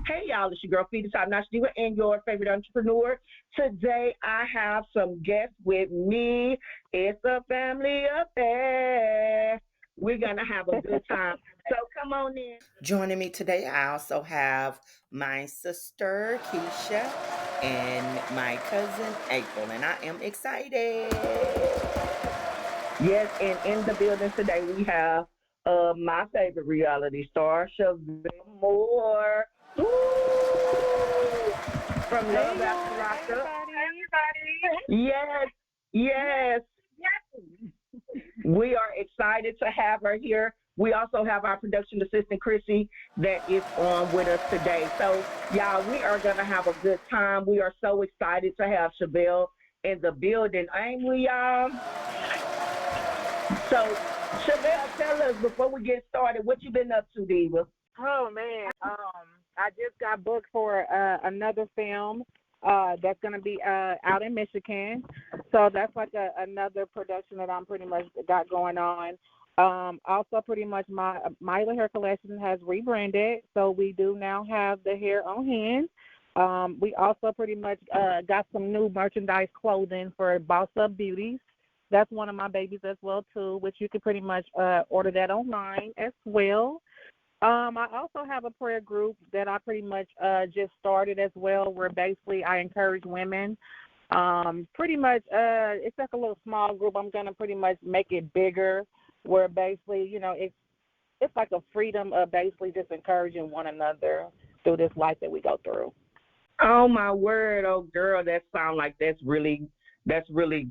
Hey y'all, it's your girl Philicia, Diva, and your favorite entrepreneur. Today I have some guests with me. It's a family affair. We're gonna have a good time. So come on in. Joining me today, I also have my sister Kisha and my cousin April, and I am excited. Yes, and in the building today we have my favorite reality star, Shavel Moore. Woo! From Hey Love After y'all, hey Lockup. everybody. Yes, yes. We are excited to have her here. We also have our production assistant, Chrissy, that is on with us today. So, y'all, we are going to have a good time. We are so excited to have Shavel in the building, ain't we, y'all? So, Shavel, tell us before we get started, what you been up to, Diva? Oh man, I just got booked for another film that's gonna be out in Michigan. So that's like another production that I'm pretty much got going on. Also, pretty much my hair collection has rebranded, so we do now have the hair on hand. We also pretty much got some new merchandise clothing for Boss Up Beauties. That's one of my babies as well too, which you can pretty much order that online as well. I also have a prayer group that I pretty much just started as well, where basically I encourage women. Pretty much, it's like a little small group. I'm gonna pretty much make it bigger, where basically, it's like a freedom of basically just encouraging one another through this life that we go through. Oh my word, oh girl, that sounds like that's really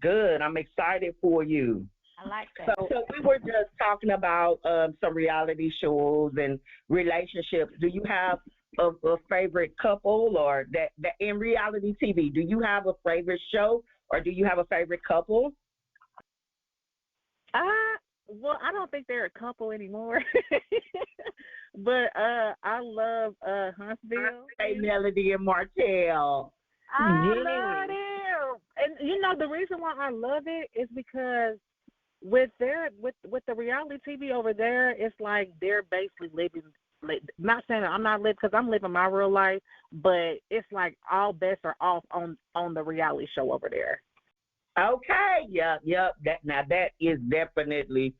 good. I'm excited for you. I like that. So we were just talking about some reality shows and relationships. Do you have a favorite couple, or that in reality TV? Do you have a favorite show, or do you have a favorite couple? Well, I don't think they're a couple anymore, but I love Huntsville. Hey, Melody and Martell. I Yeah. love them, and the reason why I love it is because with the reality TV over there, it's like they're basically living. Not saying that I'm not living, because I'm living my real life, but it's like all bets are off on the reality show over there. Okay, yep. That is definitely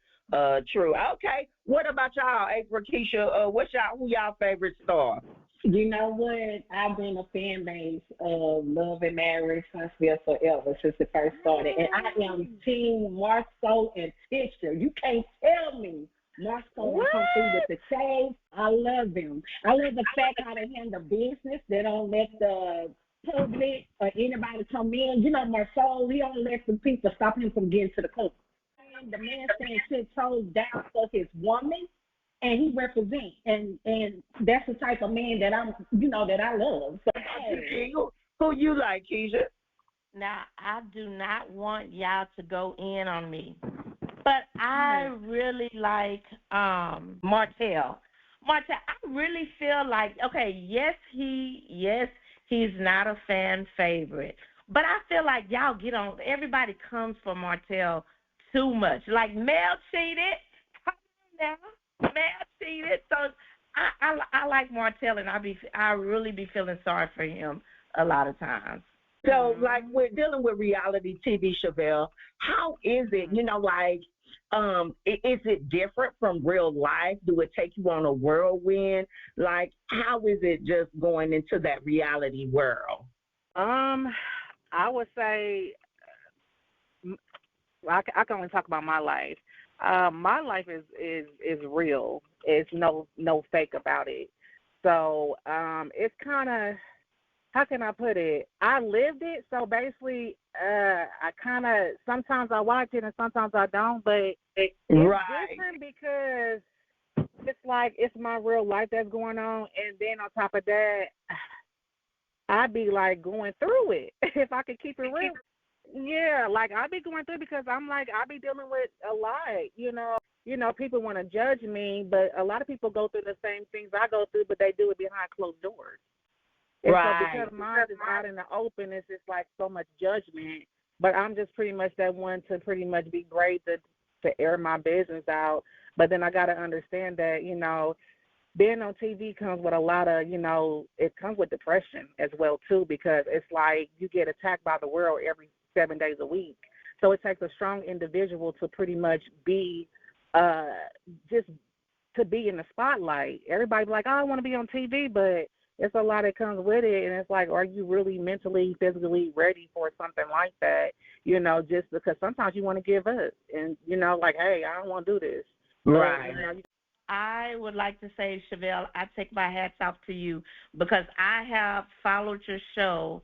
true. Okay, what about y'all, April, Keisha? Who y'all favorite star? You know what? I've been a fan base of Love and Marriage Huntsville forever since it first started. And I am Team Marceau and Tisha. You can't tell me Marceau will come through with the shade. I love them. I love the fact how they handle business. They don't let the public or anybody come in. Marceau, he don't let the people stop him from getting to the court. The man stands 10 toes down for his woman, and he represents, and that's the type of man that that I love. So, hey. Who you like, Keisha? Now, I do not want y'all to go in on me, but I really like Martell. Martell, I really feel like, okay, yes, he's not a fan favorite, but I feel like y'all get on. Everybody comes for Martell too much. Like Mel cheated. Come on now. Mel cheated. So I like Martell, and I really be feeling sorry for him a lot of times. So, like, we're dealing with reality TV, Shavel. How is it? Is it different from real life? Do it take you on a whirlwind? Like, how is it just going into that reality world? I would say I can only talk about my life. My life is real. It's no fake about it. So it's kind of, how can I put it? I lived it. So basically, I kind of, sometimes I watch it and sometimes I don't. But it's different because it's like it's my real life that's going on, and then on top of that, I'd be like going through it if I could keep it real. Yeah, like I be going through, because I'm like, I be dealing with a lot. People want to judge me, but a lot of people go through the same things I go through, but they do it behind closed doors. And so because mine is out in the open, it's just like so much judgment. But I'm just pretty much that one to pretty much be great to air my business out. But then I got to understand that, being on TV comes with a lot of, it comes with depression as well, too, because it's like you get attacked by the world every 7 days a week. So it takes a strong individual to pretty much be just to be in the spotlight. Everybody be like, oh, I want to be on TV, but it's a lot that comes with it. And it's like, are you really mentally, physically ready for something like that? Just because sometimes you want to give up and, like, hey, I don't want to do this. Right. I would like to say, Shavel, I take my hats off to you because I have followed your show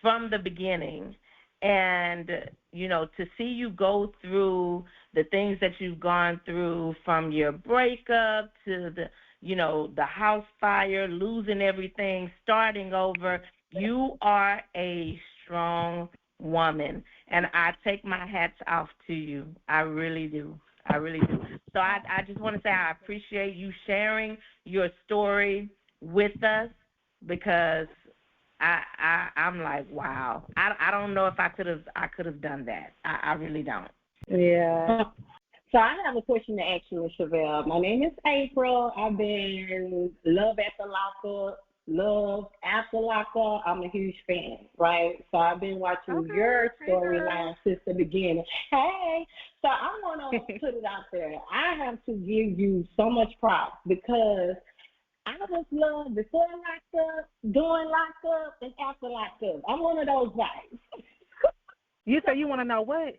from the beginning. And, to see you go through the things that you've gone through from your breakup to the house fire, losing everything, starting over, you are a strong woman. And I take my hats off to you. I really do. I really do. So I just want to say I appreciate you sharing your story with us because I'm like, wow. I don't know if I could have done that. I really don't. Yeah. So I have a question to ask you, Shavel. My name is April. I've been Love After Lockup. I'm a huge fan, right? So I've been watching your storyline since the beginning. Hey, so I want to put it out there. I have to give you so much props because I was loved before Lockup, during Lockup, and after Lockup. I'm one of those guys. You say you want to know what?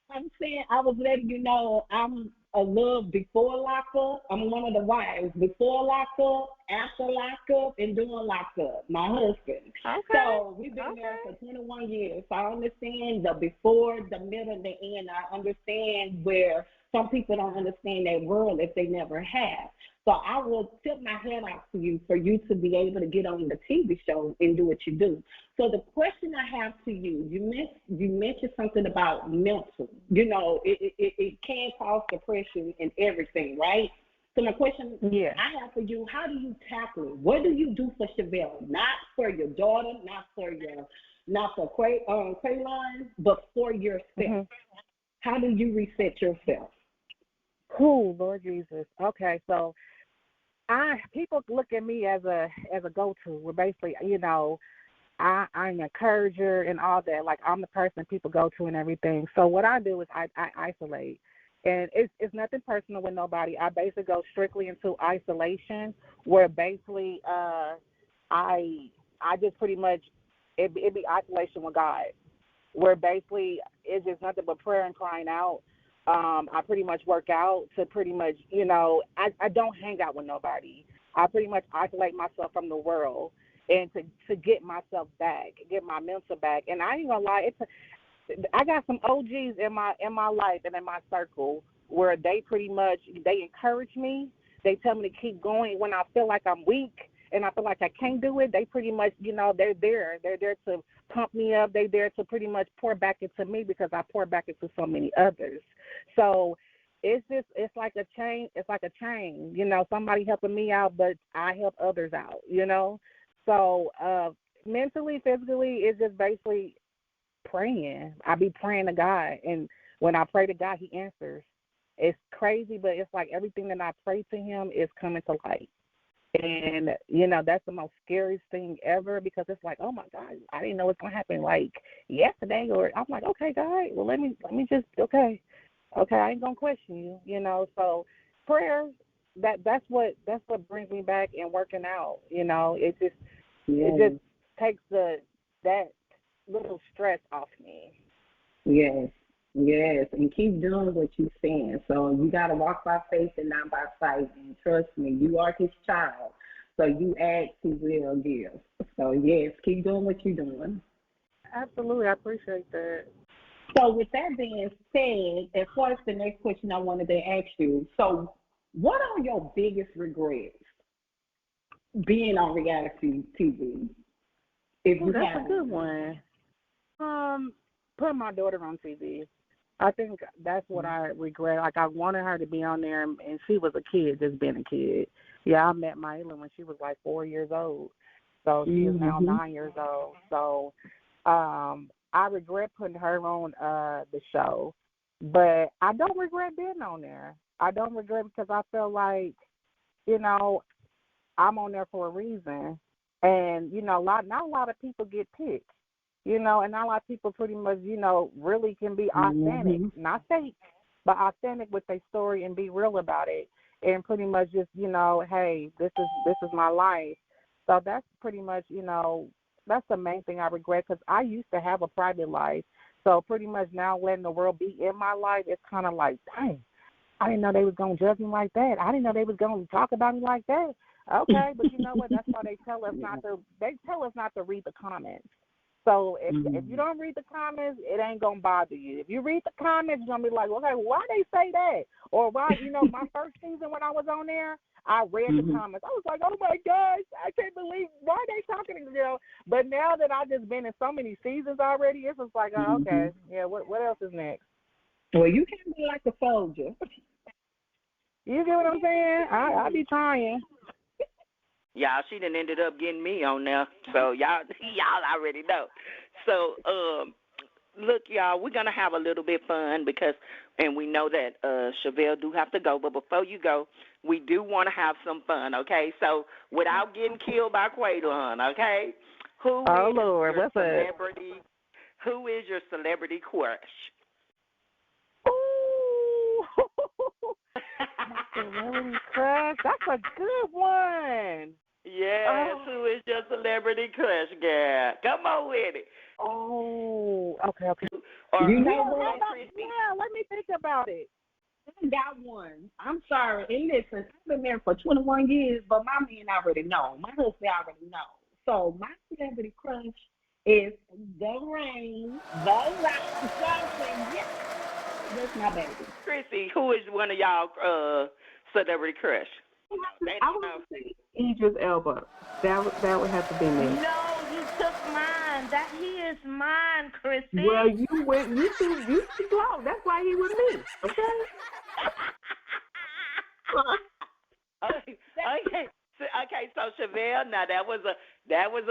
I'm saying I was letting you know I'm a love before Lockup. I'm one of the wives before Lockup, after Lockup, and during Lockup. My husband. Okay. So we've been married for 21 years. So I understand the before, the middle, and the end. I understand where some people don't understand that world if they never have. So I will tip my hat off to you for you to be able to get on the TV show and do what you do. So the question I have to you, you mentioned something about mental. It can cause depression and everything, right? So my question I have for you, how do you tackle it? What do you do for Shavel? Not for your daughter, not for Quaylon, but for yourself. Mm-hmm. How do you reset yourself? Oh, Lord Jesus. Okay, so people look at me as a go-to. We're basically, I'm an encourager and all that. Like, I'm the person people go to and everything. So what I do is I isolate. And it's nothing personal with nobody. I basically go strictly into isolation where basically I just pretty much, it be isolation with God, where basically it's just nothing but prayer and crying out. I pretty much work out to pretty much, I don't hang out with nobody. I pretty much isolate myself from the world and to get myself back, get my mental back. And I ain't gonna lie, I got some OGs in my life and in my circle where they pretty much, they encourage me. They tell me to keep going when I feel like I'm weak and I feel like I can't do it. They pretty much, they're there. They're there to pump me up. They're there to pretty much pour back into me because I pour back into so many others. So it's like a chain. It's like a chain, somebody helping me out, but I help others out, So mentally, physically, it's just basically praying. I be praying to God, and when I pray to God, He answers. It's crazy, but it's like everything that I pray to Him is coming to light. And, that's the most scariest thing ever because it's like, oh, my God, I didn't know it's going to happen like yesterday. Or I'm like, okay, God, well, let me just, okay, I ain't going to question you, So prayer, that's what brings me back and working out, It just takes that little stress off me. Yes, and keep doing what you're saying. So you got to walk by faith and not by sight. And trust me, you are His child. So you ask, He will give. So, yes, keep doing what you're doing. Absolutely. I appreciate that. So with that being said, as far as the next question I wanted to ask you, so what are your biggest regrets being on reality TV? That's a good one. Putting my daughter on TV. I think that's what I regret. Like, I wanted her to be on there, and she was a kid, just being a kid. Yeah, I met Mila when she was like 4 years old. So she is now 9 years old. So I regret putting her on the show. But I don't regret being on there. I don't regret because I feel like you know, I'm on there for a reason. And, you know, not a lot of people get picked, you know, and not a lot of people pretty much, you know, really can be authentic, not fake, but authentic with their story and be real about it. And pretty much just, you know, hey, this is my life. So that's pretty much, you know, that's the main thing I regret, because I used to have a private life. So pretty much now letting the world be in my life, it's kind of like, dang, I didn't know they was going to judge me like that. I didn't know they was going to talk about me like that. Okay, but you know what? That's why they tell us not to read the comments. So if you don't read the comments, it ain't going to bother you. If you read the comments, you're going to be like, okay, why they say that? Or why, you know, my first season when I was on there, I read the comments. I was like, oh, my gosh, I can't believe, why they talking to you know? But now that I've just been in so many seasons already, it's just like, oh, okay, yeah, what else is next? Well, you can't be like a soldier. You get what I'm saying? I be trying. Y'all, she done ended up getting me on there. So y'all already know. So look, y'all, we're gonna have a little bit fun and we know that Shavel do have to go. But before you go, we do want to have some fun, okay? So without getting killed by Quaidon, okay? Who is your celebrity crush? Ooh, celebrity crush. That's a good one. Yes, who is your celebrity crush, girl? Come on with it. Oh, okay. Or, you know what? Yeah, let me think about it. I got one. I'm sorry. And listen, I've been married for 21 years, but my man already know. My husband already know. So my celebrity crush is the rain, the rock, something. Yes, that's my baby. Chrissy, who is one of y'all celebrity crush? I want to say Idris Elba. That would have to be me. No, you took mine. He is mine, Chrissy. Well, you too slow. That's why he was me. Okay. Okay. So Shavel, now that was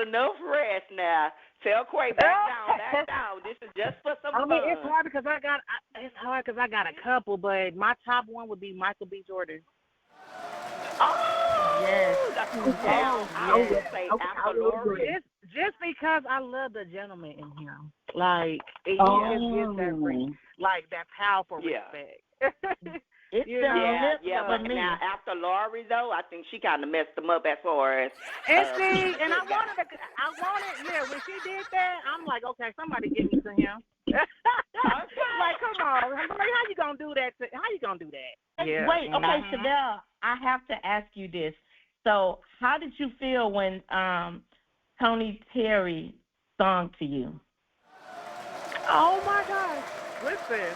enough rest. Now tell Quay back down. This is just for some fun. I mean, it's hard because I got a couple, but my top one would be Michael B. Jordan. Oh yes. I would say after Lori. Just because I love the gentleman in him, like he just gives that like that powerful respect. It's but now after Lori though, I think she kind of messed him up as far as. And see, and I wanted, when she did that, I'm like, okay, somebody give me to him. Like, come on, like, how you gonna do that? Yeah. Wait, okay, Shavel, I have to ask you this. So, how did you feel when Tony Terry sung to you? Oh my gosh! Listen,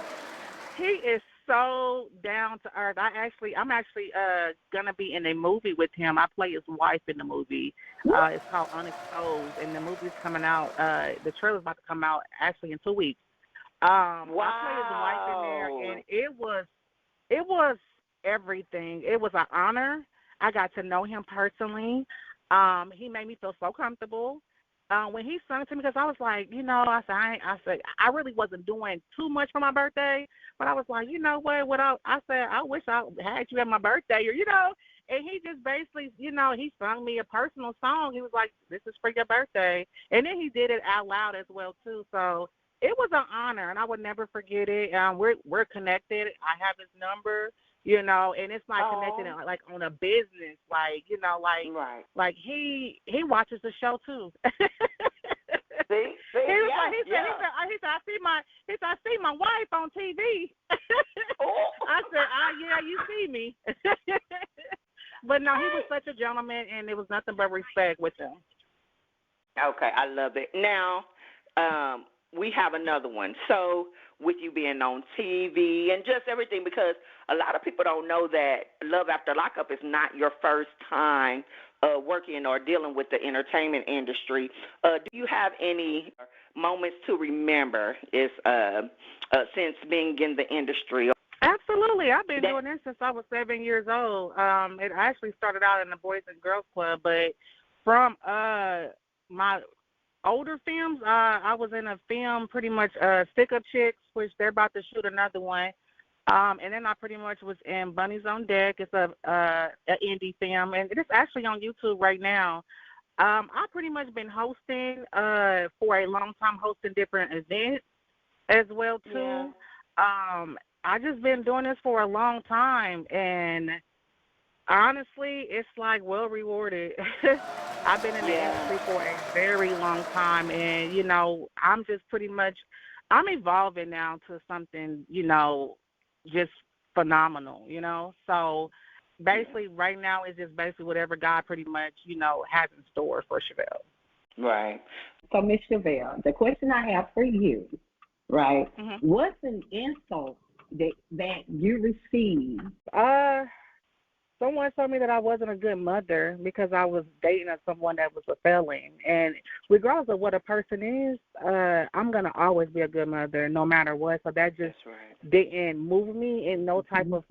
he is so down to earth. I'm actually gonna be in a movie with him. I play his wife in the movie. It's called Unexposed, and the movie's coming out. The trailer's about to come out actually in 2 weeks. Wow. I play his wife in there, and it was everything. It was an honor. I got to know him personally. He made me feel so comfortable. When he sung to me, because I was like, I said I really wasn't doing too much for my birthday, but I was like, you know what I said, I wish I had you at my birthday, or and he just basically, he sung me a personal song. He was like, this is for your birthday, and then he did it out loud as well too. So it was an honor, and I would never forget it. We're connected. I have his number. And it's not connected like on a business, like right. Like he watches the show too. See, he said, I see my wife on TV. I said, yeah, you see me. But no, he was such a gentleman, and it was nothing but respect with him. Okay, I love it. Now, we have another one. So, with you being on TV and just everything, because a lot of people don't know that Love After Lockup is not your first time working or dealing with the entertainment industry. Do you have any moments to remember since being in the industry? Absolutely. I've been doing this since I was 7 years old. It actually started out in the Boys and Girls Club, but from my older films, I was in a film pretty much Stick Up Chicks, which they're about to shoot another one. And then I pretty much was in Bunnies on Deck. It's a indie film, and it's actually on YouTube right now. I've pretty much been hosting for a long time, hosting different events as well too. Yeah. I just been doing this for a long time, and honestly, it's like well rewarded. I've been in the industry for a very long time, and I'm just pretty much I'm evolving now to something just phenomenal. So basically, right now it's just basically whatever God pretty much has in store for Shavel. Right. So, Miss Shavel, the question I have for you, right? Mm-hmm. What's an insult that you received? Someone told me that I wasn't a good mother because I was dating someone that was a felon. And regardless of what a person is, I'm gonna always be a good mother no matter what. So that just didn't move me in no type of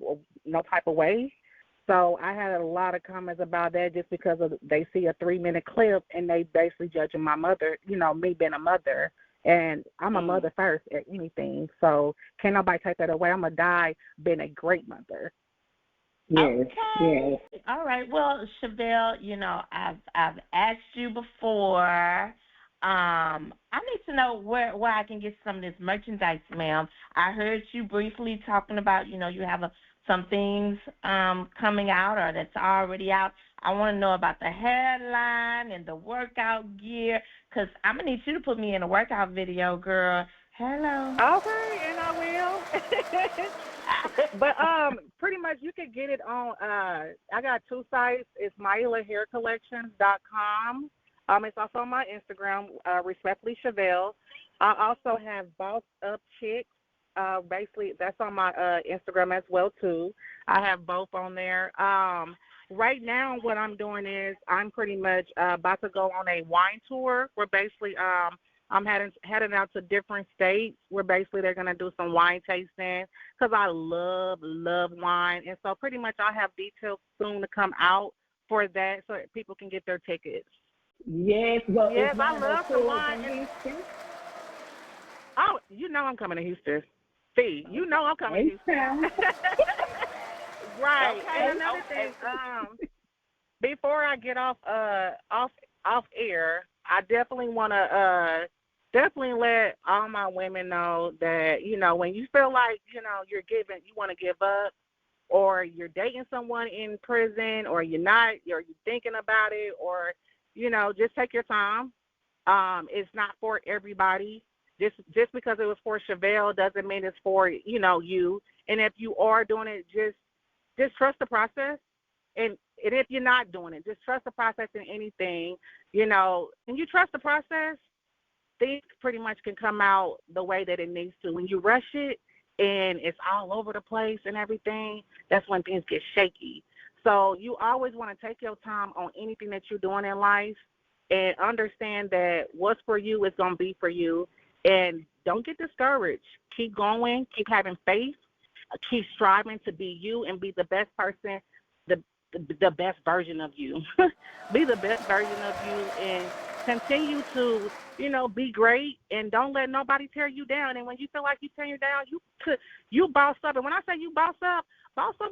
way. So I had a lot of comments about that just because they see a 3-minute clip and they basically judging my mother, me being a mother. And I'm a mother first at anything. So can't nobody take that away. I'm gonna die being a great mother. Yes, okay. yes. All right. Well, Shavel, I've asked you before. I need to know where I can get some of this merchandise, ma'am. I heard you briefly talking about, you have some things coming out or that's already out. I want to know about the hairline and the workout gear, because I'm going to need you to put me in a workout video, girl. Hello. Okay, and I will. But pretty much you can get it on I got 2 sites. It's MyelaHairCollections.com. It's also on my Instagram, respectfully Shavel. I also have Boss Up Chicks. Basically that's on my Instagram as well too. I have both on there. Right now what I'm doing is I'm pretty much about to go on a wine tour where basically I'm heading out to different states where basically they're going to do some wine tasting because I love wine. And so pretty much I'll have details soon to come out for that so that people can get their tickets. Yes, well, yes, I love the wine. Oh, I'm coming to Houston. See, I'm coming to Houston. Right. Okay, And another thing, before I get off air, I definitely want to definitely let all my women know that, when you feel like, you want to give up, or you're dating someone in prison, or you're not, or you're thinking about it, or, just take your time. It's not for everybody. Just because it was for Shavel doesn't mean it's for, you. And if you are doing it, just trust the process. And if you're not doing it, just trust the process in anything, and you trust the process, things pretty much can come out the way that it needs to. When you rush it and it's all over the place and everything, that's when things get shaky. So you always want to take your time on anything that you're doing in life and understand that what's for you is going to be for you. And don't get discouraged. Keep going. Keep having faith. Keep striving to be you and be the best person, the best version of you. Be the best version of you and continue to, be great, and don't let nobody tear you down. And when you feel like you tear you down, you boss up. And when I say you boss up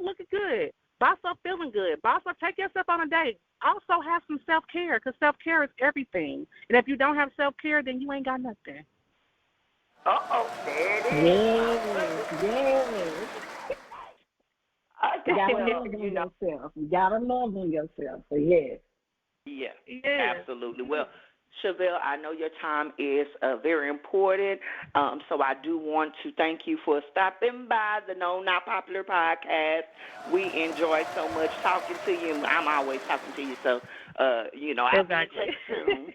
looking good. Boss up feeling good. Boss up, take yourself on a date. Also have some self-care, because self-care is everything. And if you don't have self-care, then you ain't got nothing. Uh-oh, there it is. Yes. You gotta love on yourself. You gotta love on yourself. So yes. Yeah, absolutely. Well, Shavel, I know your time is very important, so I do want to thank you for stopping by the No Not Popular podcast. We enjoy so much talking to you. I'm always talking to you, so, I'll be in touch soon.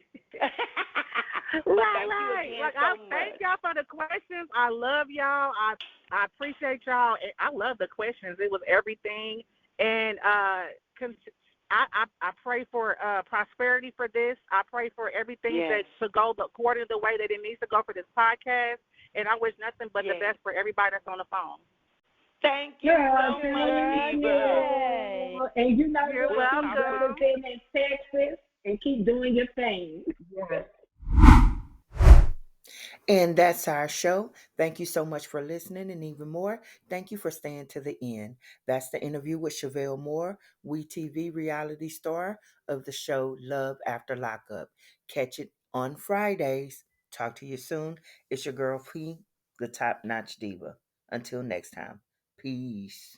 Right. Thank y'all for the questions. I love y'all. I appreciate y'all. I love the questions. It was everything. And I pray for prosperity for this. I pray for everything that to go according to the way that it needs to go for this podcast. And I wish nothing but the best for everybody that's on the phone. Thank you so much, Diva. And you're welcome. Keep representing Texas and keep doing your thing. Yes. And that's our show. Thank you so much for listening, and even more, thank you for staying to the end. That's the interview with Shavel Moore, WeTV reality star of the show Love After Lockup. Catch it on Fridays. Talk to you soon. It's your girl P, the top notch diva. Until next time, peace.